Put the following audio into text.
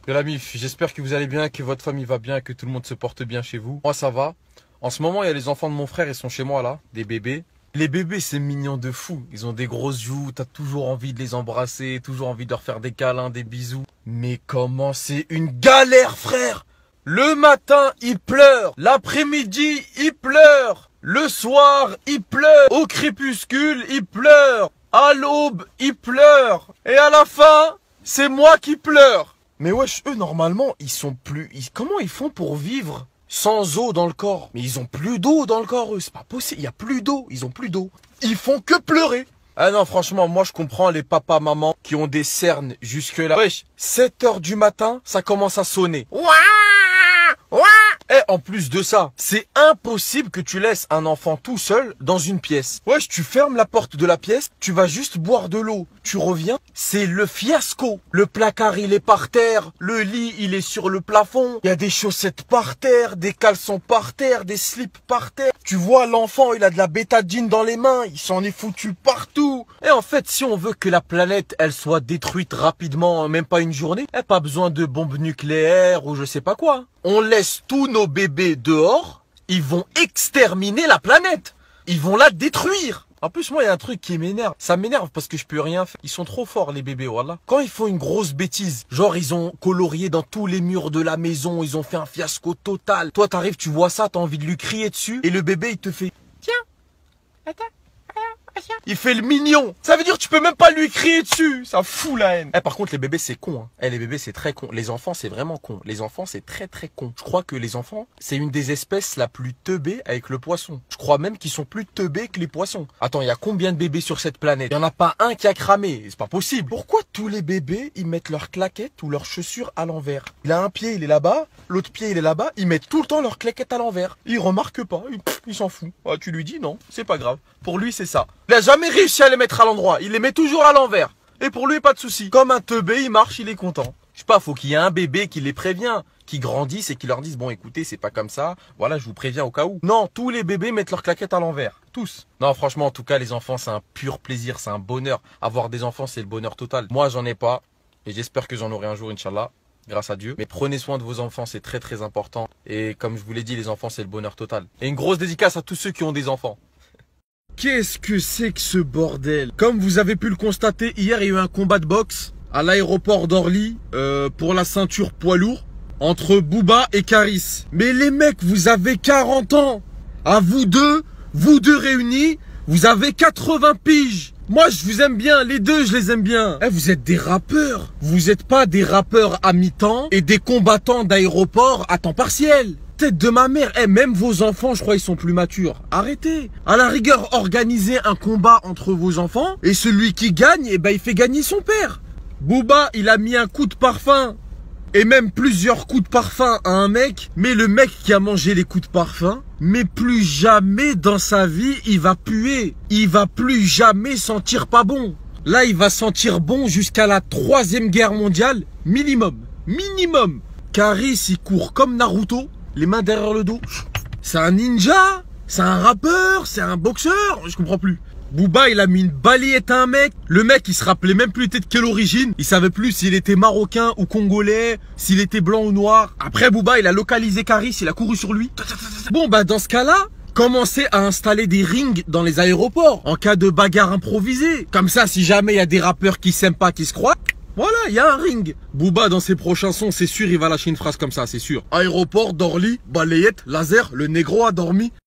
La mif, j'espère que vous allez bien, que votre famille va bien, que tout le monde se porte bien chez vous. Moi, ça va. En ce moment, il y a les enfants de mon frère, ils sont chez moi là, des bébés. Les bébés, c'est mignon de fou. Ils ont des grosses joues, t'as toujours envie de les embrasser, toujours envie de leur faire des câlins, des bisous. Mais comment c'est une galère, frère! Le matin, ils pleurent. L'après-midi, ils pleurent. Le soir, ils pleurent. Au crépuscule, ils pleurent. À l'aube, ils pleurent. Et à la fin, c'est moi qui pleure. Mais wesh, eux, normalement, ils sont plus... Comment ils font pour vivre sans eau dans le corps? Mais ils ont plus d'eau dans le corps, eux. C'est pas possible. Il y a plus d'eau. Ils ont plus d'eau. Ils font que pleurer. Ah non, franchement, moi, je comprends les papas, mamans qui ont des cernes jusque-là. Wesh, 7 heures du matin, ça commence à sonner. Ouah, ouah. Et en plus de ça, c'est impossible que tu laisses un enfant tout seul dans une pièce. Wesh, tu fermes la porte de la pièce, tu vas juste boire de l'eau. Tu reviens, c'est le fiasco. Le placard, il est par terre. Le lit, il est sur le plafond. Il y a des chaussettes par terre, des caleçons par terre, des slips par terre. Tu vois, l'enfant, il a de la bétadine dans les mains. Il s'en est foutu partout. Et en fait, si on veut que la planète, elle soit détruite rapidement, même pas une journée, pas besoin de bombes nucléaires ou je sais pas quoi. On laisse tous nos bébés dehors, ils vont exterminer la planète. Ils vont la détruire. En plus, moi, il y a un truc qui m'énerve. Ça m'énerve parce que je peux rien faire. Ils sont trop forts, les bébés, voilà. Quand ils font une grosse bêtise, genre ils ont colorié dans tous les murs de la maison, ils ont fait un fiasco total. Toi, t'arrives, tu vois ça, t'as envie de lui crier dessus, et le bébé, il te fait « Tiens, attends. » Il fait le mignon. Ça veut dire que tu peux même pas lui crier dessus. Ça fout la haine. Par contre, les bébés, c'est con. Hein. Les bébés, c'est très con. Les enfants, c'est vraiment con. Les enfants, c'est très très con. Je crois que les enfants, c'est une des espèces la plus teubée avec le poisson. Je crois même qu'ils sont plus teubés que les poissons. Attends, il y a combien de bébés sur cette planète? Il y en a pas un qui a cramé. C'est pas possible. Pourquoi tous les bébés, ils mettent leurs claquettes ou leurs chaussures à l'envers? Il a un pied, il est là-bas. L'autre pied, il est là-bas. Ils mettent tout le temps leurs claquettes à l'envers. Ils remarquent pas. Il s'en fout. Ah, tu lui dis non, c'est pas grave. Pour lui, c'est ça. Il a jamais réussi à les mettre à l'endroit. Il les met toujours à l'envers. Et pour lui, pas de souci. Comme un teubé, il marche, il est content. Je sais pas, faut qu'il y ait un bébé qui les prévient, qui grandisse et qui leur dise, bon, écoutez, c'est pas comme ça. Voilà, je vous préviens au cas où. Non, tous les bébés mettent leurs claquettes à l'envers. Tous. Non, franchement, en tout cas, les enfants, c'est un pur plaisir, c'est un bonheur. Avoir des enfants, c'est le bonheur total. Moi, j'en ai pas. Et j'espère que j'en aurai un jour, Inch'Allah. Grâce à Dieu. Mais prenez soin de vos enfants, c'est très très important. Et comme je vous l'ai dit, les enfants, c'est le bonheur total. Et une grosse dédicace à tous ceux qui ont des enfants. Qu'est-ce que c'est que ce bordel? Comme vous avez pu le constater, hier il y a eu un combat de boxe à l'aéroport d'Orly pour la ceinture poids lourd entre Booba et Caris. Mais les mecs, vous avez 40 ans. À vous deux réunis, vous avez 80 piges. Moi, je vous aime bien, les deux, je les aime bien. Vous êtes des rappeurs. Vous n'êtes pas des rappeurs à mi-temps et des combattants d'aéroport à temps partiel. Tête de ma mère, même vos enfants, je crois, ils sont plus matures. Arrêtez. À la rigueur, organisez un combat entre vos enfants et celui qui gagne, il fait gagner son père. Booba, il a mis un coup de parfum et même plusieurs coups de parfum à un mec, mais le mec qui a mangé les coups de parfum, mais plus jamais dans sa vie, il va puer. Il va plus jamais sentir pas bon. Là, il va sentir bon jusqu'à la 3e guerre mondiale, minimum. Minimum. Caris, il court comme Naruto. Les mains derrière le dos. C'est un ninja? C'est un rappeur? C'est un boxeur? Je comprends plus. Booba, il a mis une balayette à un mec. Le mec, il se rappelait même plus de quelle origine. Il savait plus s'il était marocain ou congolais, s'il était blanc ou noir. Après, Booba, il a localisé Caris, il a couru sur lui. Bon, dans ce cas-là, commencez à installer des rings dans les aéroports en cas de bagarre improvisée. Comme ça, si jamais il y a des rappeurs qui s'aiment pas, qui se croient, voilà, il y a un ring. Booba, dans ses prochains sons, c'est sûr, il va lâcher une phrase comme ça, c'est sûr. Aéroport d'Orly, balayette, laser, le négro a dormi.